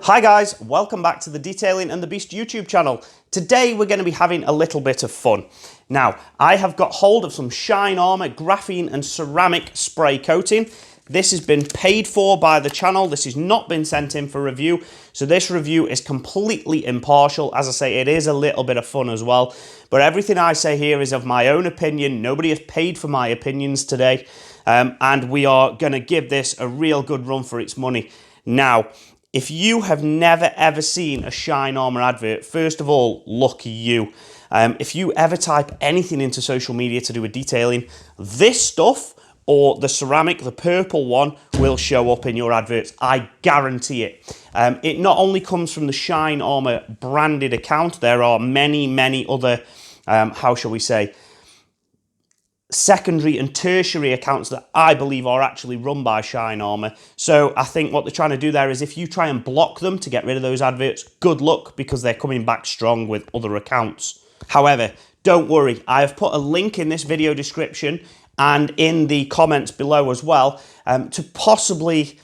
Hi guys, welcome back to the Detailing and the Beast YouTube channel. Today we're going to be having a little bit of fun. Now, I have got hold of some Shine Armor graphene and ceramic spray coating. This has been paid for by the channel. This has not been sent in for review. So this review is completely impartial. As I say, it is a little bit of fun as well. But everything I say here is of my own opinion. Nobody has paid for my opinions today. And we are going to give this a real good run for its money. Now, if you have never ever seen a Shine Armor advert, first of all, lucky you. If you ever type anything into social media to do with detailing, this stuff or the ceramic, the purple one, will show up in your adverts. I guarantee it. It not only comes from the Shine Armor branded account, there are many other, how shall we say, secondary and tertiary accounts that I believe are actually run by Shine Armor. So I think what they're trying to do there is if you try and block them to get rid of those adverts, good luck, because they're coming back strong with other accounts. However, don't worry, I have put a link in this video description and in the comments below as well to possibly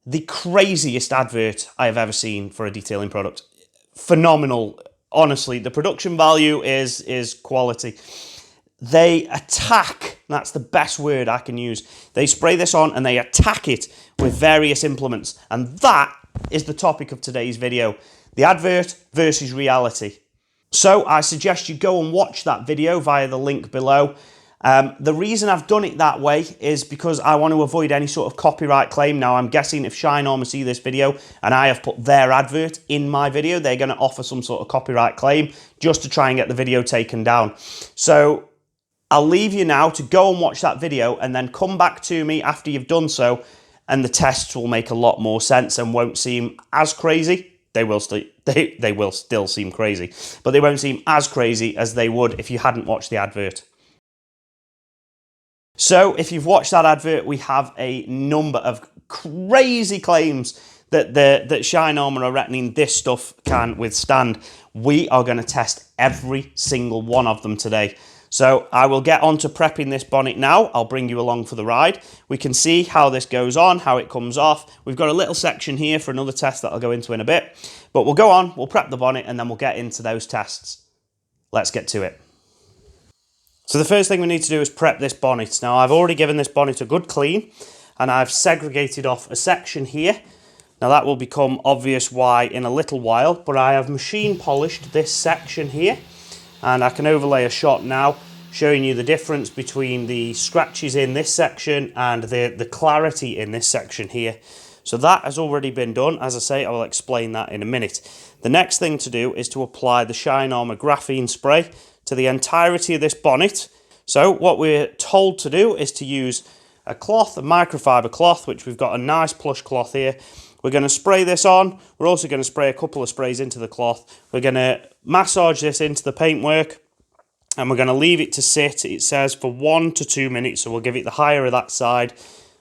the craziest advert I have ever seen for a detailing product. Phenomenal. Honestly, the production value is quality. They attack, that's the best word I can use. They spray this on and they attack it with various implements. And that is the topic of today's video, the advert versus reality. So I suggest you go and watch that video via the link below. The reason I've done it that way is because I want to avoid any sort of copyright claim. Now, I'm guessing if Shine Armor see this video and I have put their advert in my video, they're going to offer some sort of copyright claim just to try and get the video taken down. So I'll leave you now to go and watch that video and then come back to me after you've done so, and the tests will make a lot more sense and won't seem as crazy. They will still seem crazy, but they won't seem as crazy as they would if you hadn't watched the advert. So if you've watched that advert, we have a number of crazy claims that Shine Armor are reckoning this stuff can withstand. We are going to test every single one of them today. So I will get on to prepping this bonnet now. I'll bring you along for the ride. We can see how this goes on, how it comes off. We've got a little section here for another test that I'll go into in a bit. But we'll go on, we'll prep the bonnet, and then we'll get into those tests. Let's get to it. So the first thing we need to do is prep this bonnet. Now, I've already given this bonnet a good clean, and I've segregated off a section here. Now, that will become obvious why in a little while, but I have machine polished this section here. And I can overlay a shot now showing you the difference between the scratches in this section and the clarity in this section here. So that has already been done. As I say, I will explain that in a minute. The next thing to do is to apply the Shine Armor graphene spray to the entirety of this bonnet. So what we're told to do is to use a cloth, a microfiber cloth, which we've got a nice plush cloth here. We're going to spray this on. We're also going to spray a couple of sprays into the cloth. We're going to massage this into the paintwork and we're going to leave it to sit, it says, for 1 to 2 minutes. So we'll give it the higher of that side.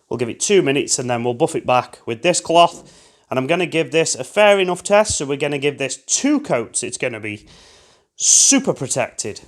We'll give it 2 minutes and then we'll buff it back with this cloth. And I'm going to give this a fair enough test. So we're going to give this 2 coats. It's going to be super protected.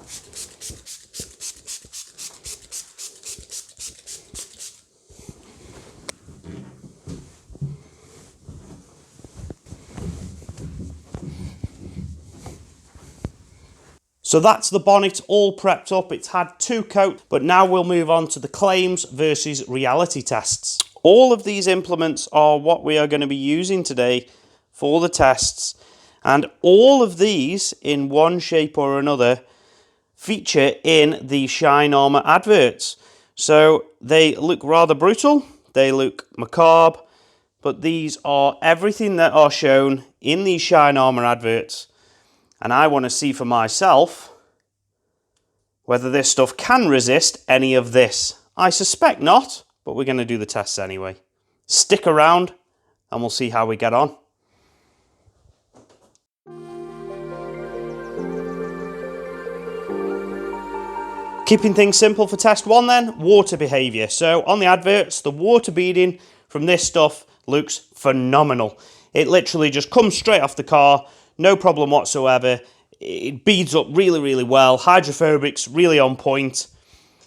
So that's the bonnet all prepped up. It's had 2 coats, but now we'll move on to the claims versus reality tests. All of these implements are what we are going to be using today for the tests. And all of these, in one shape or another, feature in the Shine Armor adverts. So they look rather brutal, they look macabre, but these are everything that are shown in these Shine Armor adverts. And I want to see for myself whether this stuff can resist any of this. I suspect not, but we're going to do the tests anyway. Stick around and we'll see how we get on. Keeping things simple for test 1 then, water behaviour. So on the adverts, the water beading from this stuff looks phenomenal. It literally just comes straight off the car, no problem whatsoever. It beads up really well. Hydrophobic's really on point.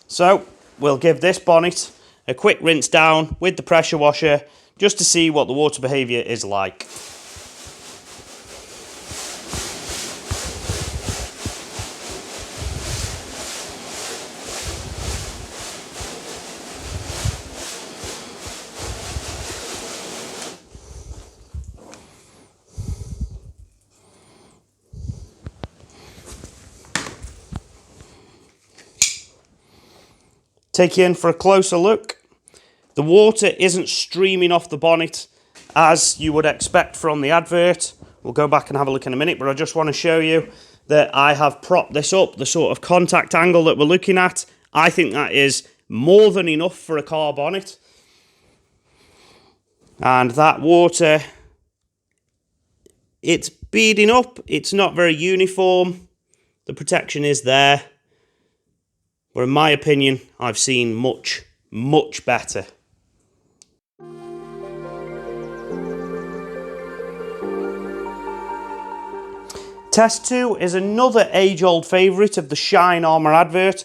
So we'll give this bonnet a quick rinse down with the pressure washer just to see what the water behaviour is like. Take you in for a closer look. The water isn't streaming off the bonnet as you would expect from the advert. We'll go back and have a look in a minute, but I just want to show you that I have propped this up, the sort of contact angle that we're looking at. I think that is more than enough for a car bonnet. And that water, it's beading up. It's not very uniform. The protection is there. But in my opinion, I've seen much, much better. Test 2 is another age-old favourite of the Shine Armour advert.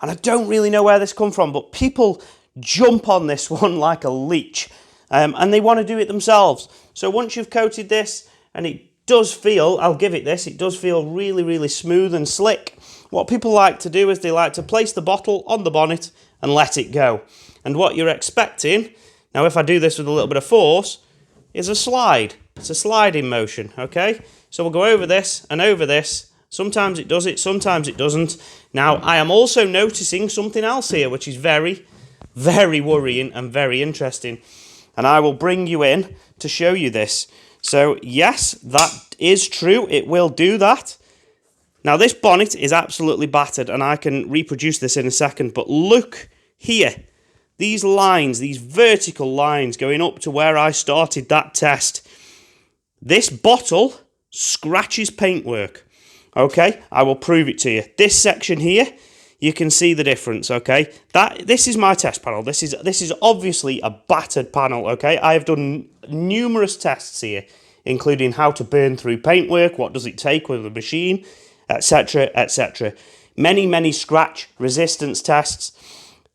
And I don't really know where this come from, but people jump on this one like a leech. And they want to do it themselves. So once you've coated this, and it does feel, I'll give it this, it does feel really, really smooth and slick. What people like to do is they like to place the bottle on the bonnet and let it go. And what you're expecting, now if I do this with a little bit of force, is a slide. It's a sliding motion, okay? So we'll go over this and over this. Sometimes it does it, sometimes it doesn't. Now, I am also noticing something else here, which is very, very worrying and very interesting. And I will bring you in to show you this. So, yes, that is true. It will do that. Now, this bonnet is absolutely battered, and I can reproduce this in a second, but look here. These lines, these vertical lines going up to where I started that test. This bottle scratches paintwork, okay? I will prove it to you. This section here, you can see the difference, okay? This is my test panel. This is obviously a battered panel, okay? I have done numerous tests here, including how to burn through paintwork, what does it take with a machine, etc., etc. Many, many scratch resistance tests.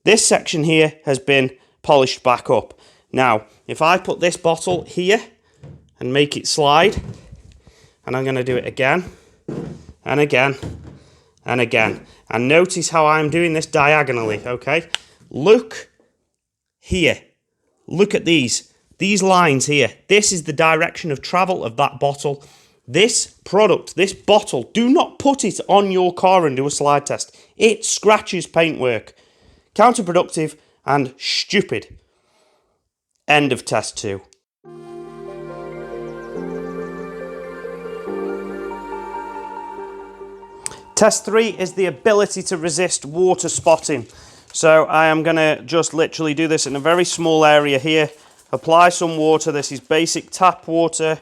This section here has been polished back up. Now, if I put this bottle here and make it slide, and I'm going to do it again, and again, and again. And notice how I'm doing this diagonally, okay? Look here. Look at these lines here. This is the direction of travel of that bottle. This product, this bottle, do not put it on your car and do a slide test. It scratches paintwork. Counterproductive and stupid. End of test 2. Test 3 is the ability to resist water spotting. So I am going to just literally do this in a very small area here. Apply some water. This is basic tap water.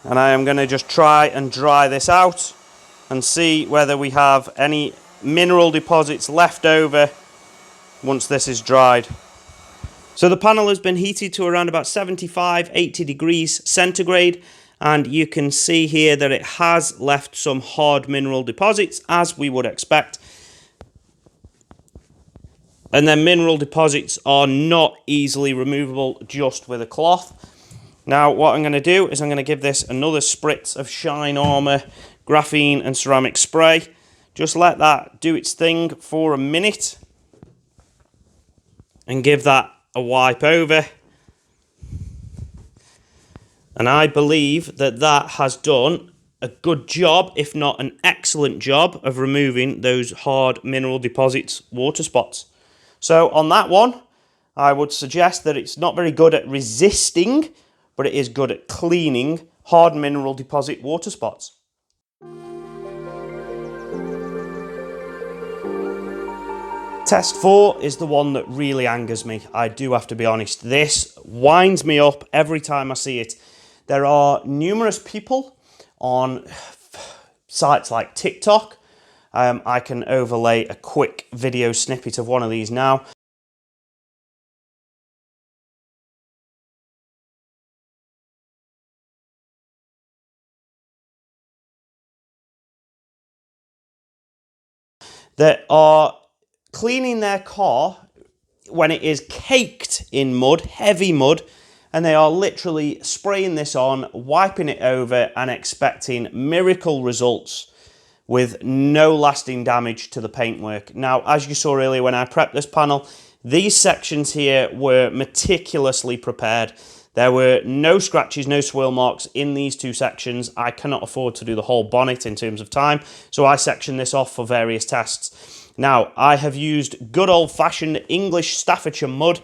And I am going to just try and dry this out and see whether we have any mineral deposits left over once this is dried. So the panel has been heated to around about 75, 80 degrees centigrade. And you can see here that it has left some hard mineral deposits, as we would expect. And then mineral deposits are not easily removable just with a cloth. Now, what I'm going to do is I'm going to give this another spritz of Shine Armour graphene and ceramic spray. Just let that do its thing for a minute. And give that a wipe over. And I believe that that has done a good job, if not an excellent job, of removing those hard mineral deposits, water spots. So on that one, I would suggest that it's not very good at resisting, but it is good at cleaning hard mineral deposit water spots. Test 4 is the one that really angers me. I do have to be honest. This winds me up every time I see it. There are numerous people on sites like TikTok. I can overlay a quick video snippet of one of these now. That are cleaning their car when it is caked in mud, heavy mud, and they are literally spraying this on, wiping it over and expecting miracle results with no lasting damage to the paintwork. Now, as you saw earlier when I prepped this panel, these sections here were meticulously prepared. There were no scratches, no swirl marks in these two sections. I cannot afford to do the whole bonnet in terms of time, so I sectioned this off for various tests. Now, I have used good old-fashioned English Staffordshire mud,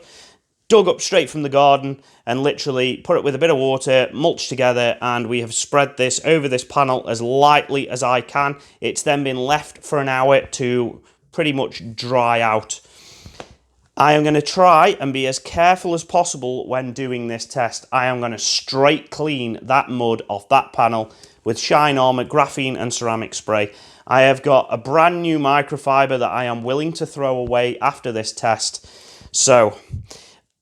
dug up straight from the garden and literally put it with a bit of water, mulched together, and we have spread this over this panel as lightly as I can. It's then been left for an hour to pretty much dry out. I am going to try and be as careful as possible when doing this test. I am going to straight clean that mud off that panel with Shine Armour, graphene and ceramic spray. I have got a brand new microfiber that I am willing to throw away after this test. So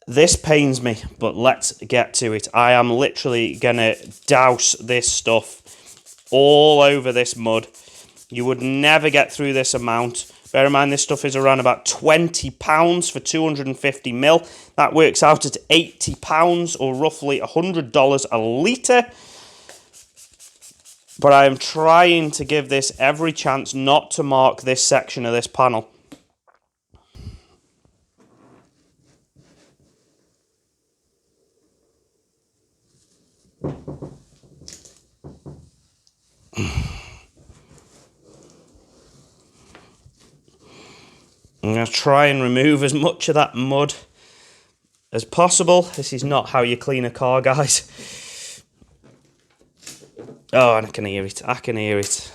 this pains me, but let's get to it. I am literally going to douse this stuff all over this mud. You would never get through this amount. Bear in mind, this stuff is around about £20 for 250 mil. That works out at £80 or roughly $100 a litre. But I am trying to give this every chance not to mark this section of this panel. I'm going to try and remove as much of that mud as possible. This is not how you clean a car, guys. Oh, and I can hear it. I can hear it.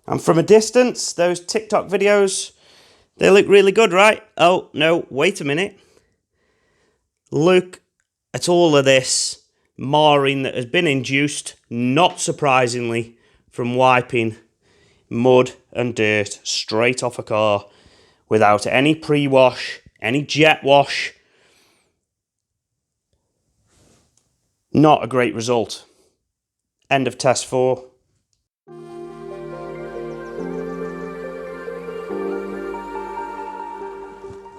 And from a distance, those TikTok videos, they look really good, right? Oh, no, wait a minute. Look at all of this marring that has been induced, not surprisingly, from wiping mud and dirt straight off a car without any pre-wash, any jet wash. Not a great result. End of test 4.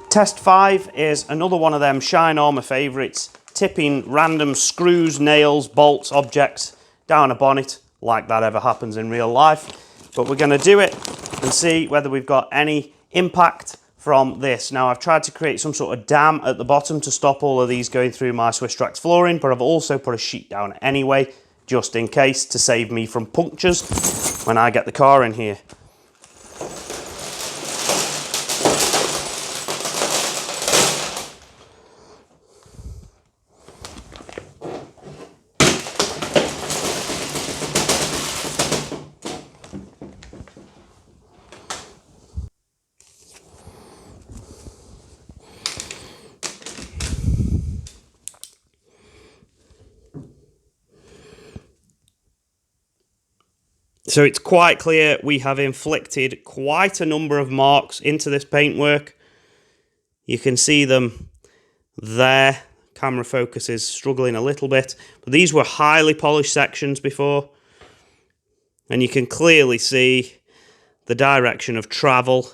Test 5 is another one of them Shine Armour favourites, tipping random screws, nails, bolts, objects down a bonnet, like that ever happens in real life. But we're going to do it and see whether we've got any impact from this. Now, I've tried to create some sort of dam at the bottom to stop all of these going through my Swiss Trax flooring, but I've also put a sheet down anyway, just in case, to save me from punctures when I get the car in here. So it's quite clear we have inflicted quite a number of marks into this paintwork. You can see them there. Camera focus is struggling a little bit, but these were highly polished sections before. And you can clearly see the direction of travel.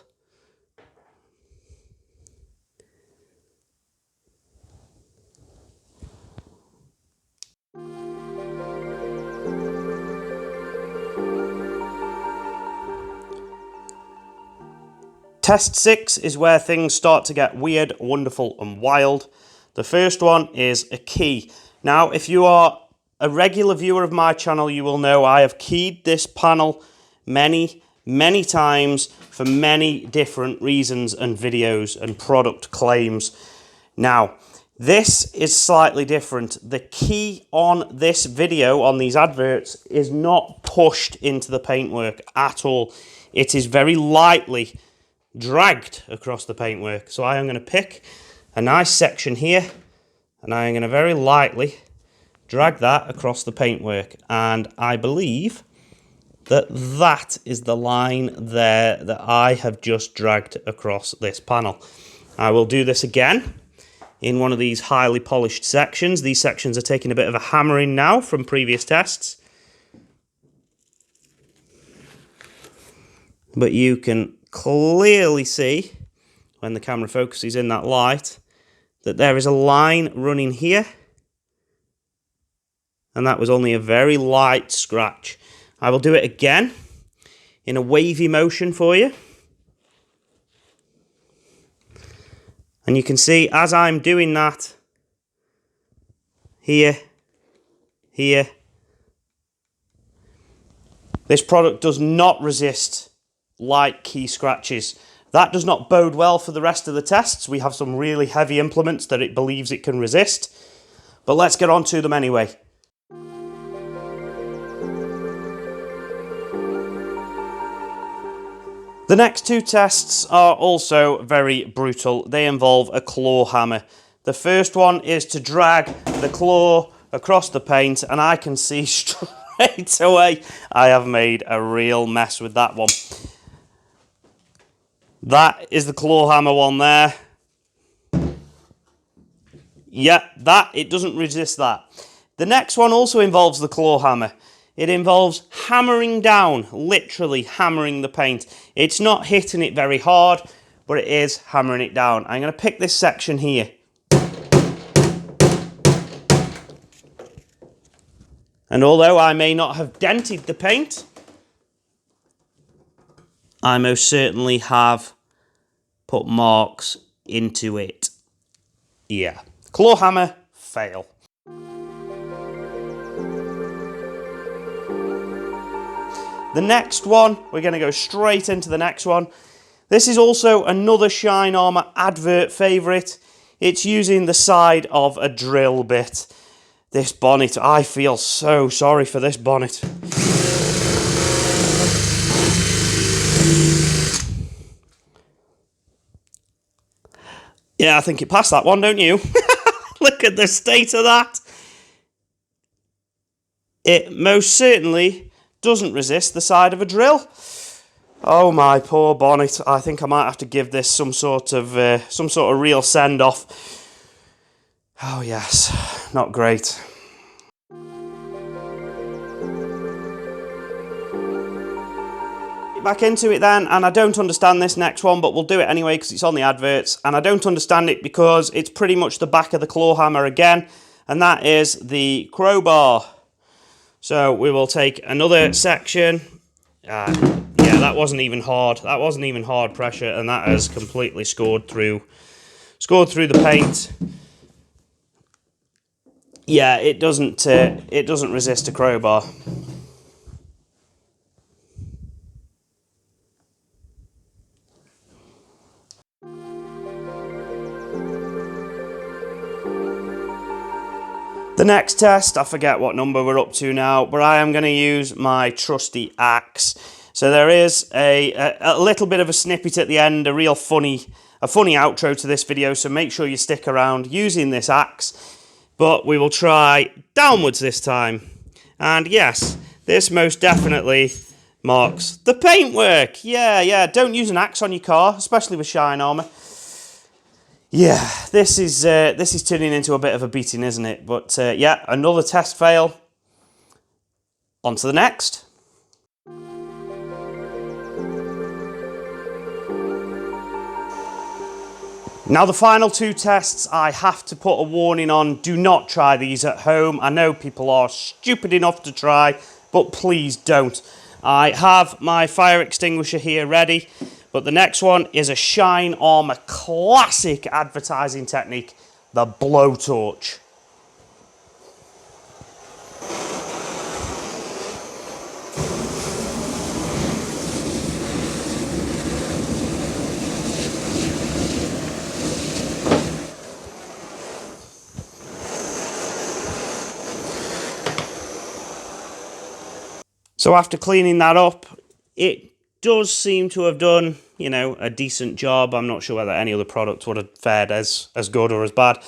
Test 6 is where things start to get weird, wonderful, and wild. The first one is a key. Now, if you are a regular viewer of my channel, you will know I have keyed this panel many times for many different reasons and videos and product claims. Now, this is slightly different. The key on this video, on these adverts, is not pushed into the paintwork at all. It is very lightly dragged across the paintwork. So I am going to pick a nice section here, and I am going to very lightly drag that across the paintwork. And I believe that that is the line there that I have just dragged across this panel. I will do this again in one of these highly polished sections. These sections are taking a bit of a hammering now from previous tests. But you can clearly see, when the camera focuses in that light, that there is a line running here. And that was only a very light scratch. I will do it again in a wavy motion for you. And you can see as I'm doing that, here, this product does not resist light key scratches. That does not bode well for the rest of the tests. We have some really heavy implements that it believes it can resist. But let's get on to them anyway. The next two tests are also very brutal. They involve a claw hammer. The first one is to drag the claw across the paint, and I can see straight away I have made a real mess with that one. That is the claw hammer one there. Yeah, it doesn't resist that. The next one also involves the claw hammer. It involves hammering down, literally hammering the paint. It's not hitting it very hard, but it is hammering it down. I'm going to pick this section here. And although I may not have dented the paint, I most certainly have put marks into it. Yeah. Claw hammer, fail. The next one, we're going to go straight into the next one. This is also another Shine Armour advert favourite. It's using the side of a drill bit. This bonnet, I feel so sorry for this bonnet. Yeah, I think it passed that one, don't you? Look at the state of that. It most certainly doesn't resist the side of a drill. Oh, my poor bonnet. I think I might have to give this some sort of real send-off. Oh, yes. Not great. Back into it then, and I don't understand this next one, but we'll do it anyway because it's on the adverts, and I don't understand it because it's pretty much the back of the claw hammer again, and that is the crowbar. So we will take another section. Yeah, that wasn't even hard. That wasn't even hard pressure, and that has completely scored through the paint. Yeah, it doesn't resist a crowbar. The next test, I forget what number we're up to now, but I am going to use my trusty axe. So there is a little bit of a snippet at the end, a funny outro to this video, so make sure you stick around using this axe. But we will try downwards this time. And yes, this most definitely marks the paintwork. Yeah, don't use an axe on your car, especially with Shine Armour. Yeah, this is turning into a bit of a beating, isn't it? But yeah, another test fail. On to the next. Now the final two tests, I have to put a warning on. Do not try these at home. I know people are stupid enough to try, but please don't. I have my fire extinguisher here ready, But the next one is a Shine Armour classic advertising technique, the Blowtorch. So after cleaning that up, it does seem to have done, you know, a decent job. I'm not sure whether any other product would have fared as good or as bad.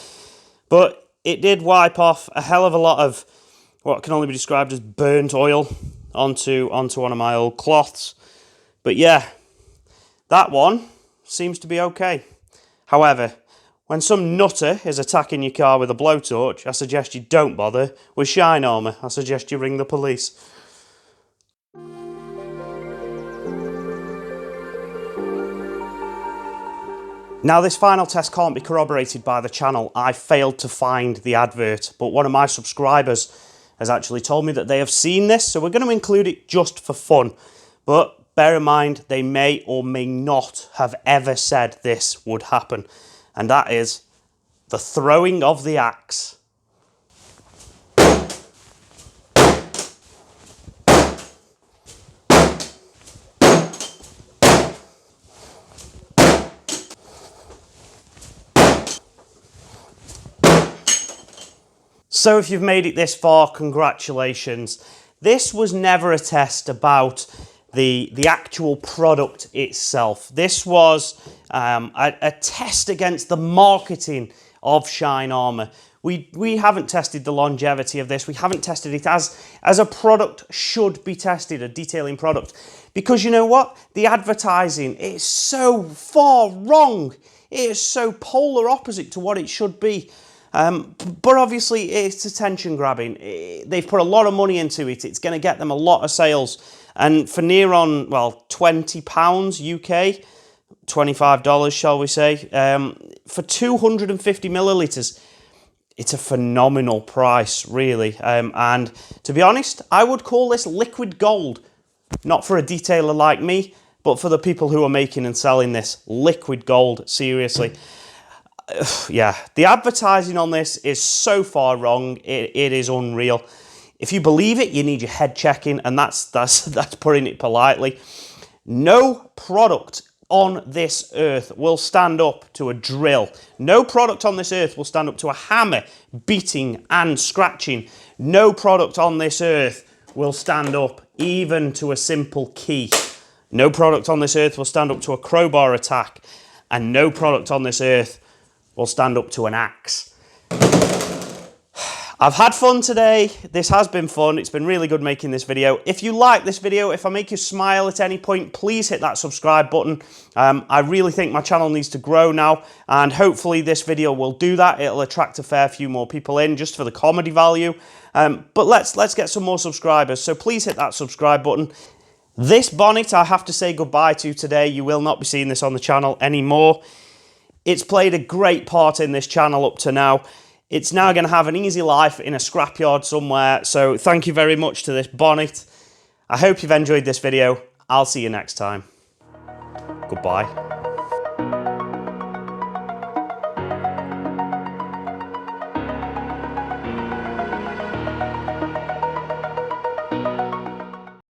But it did wipe off a hell of a lot of what can only be described as burnt oil onto one of my old cloths. But yeah, that one seems to be okay. However, when some nutter is attacking your car with a blowtorch, I suggest you don't bother with Shine Armour. I suggest you ring the police. Now, this final test can't be corroborated by the channel. I failed to find the advert, but one of my subscribers has actually told me that they have seen this, so we're going to include it just for fun. But bear in mind, they may or may not have ever said this would happen, and that is the throwing of the axe. So if you've made it this far, congratulations. This was never a test about the actual product itself. This was a test against the marketing of Shine Armour. We haven't tested the longevity of this. We haven't tested it as a product should be tested, a detailing product. Because you know what? The advertising is so far wrong. It is so polar opposite to what it should be. But obviously it's attention grabbing. They've put a lot of money into it. It's going to get them a lot of sales. And for near on, well, £20 UK, $25 shall we say, for 250 millilitres, it's a phenomenal price, really. And to be honest, I would call this liquid gold. Not for a detailer like me, but for the people who are making and selling this. Liquid gold, seriously. Yeah, the advertising on this is so far wrong. It is unreal. If you believe it, you need your head checking, and that's putting it politely. No product on this earth will stand up to a drill. No product on this earth will stand up to a hammer beating and scratching. No product on this earth will stand up even to a simple key. No product on this earth will stand up to a crowbar attack, and no product on this earth will stand up to an axe. I've had fun today. This has been fun. It's been really good making this video. If you like this video, if I make you smile at any point, please hit that subscribe button. I really think my channel needs to grow now, and hopefully this video will do that. It'll attract a fair few more people in just for the comedy value. But let's get some more subscribers. So please hit that subscribe button. This bonnet I have to say goodbye to today. You will not be seeing this on the channel anymore. It's played a great part in this channel up to now. It's now going to have an easy life in a scrapyard somewhere. So thank you very much to this bonnet. I hope you've enjoyed this video. I'll see you next time. Goodbye.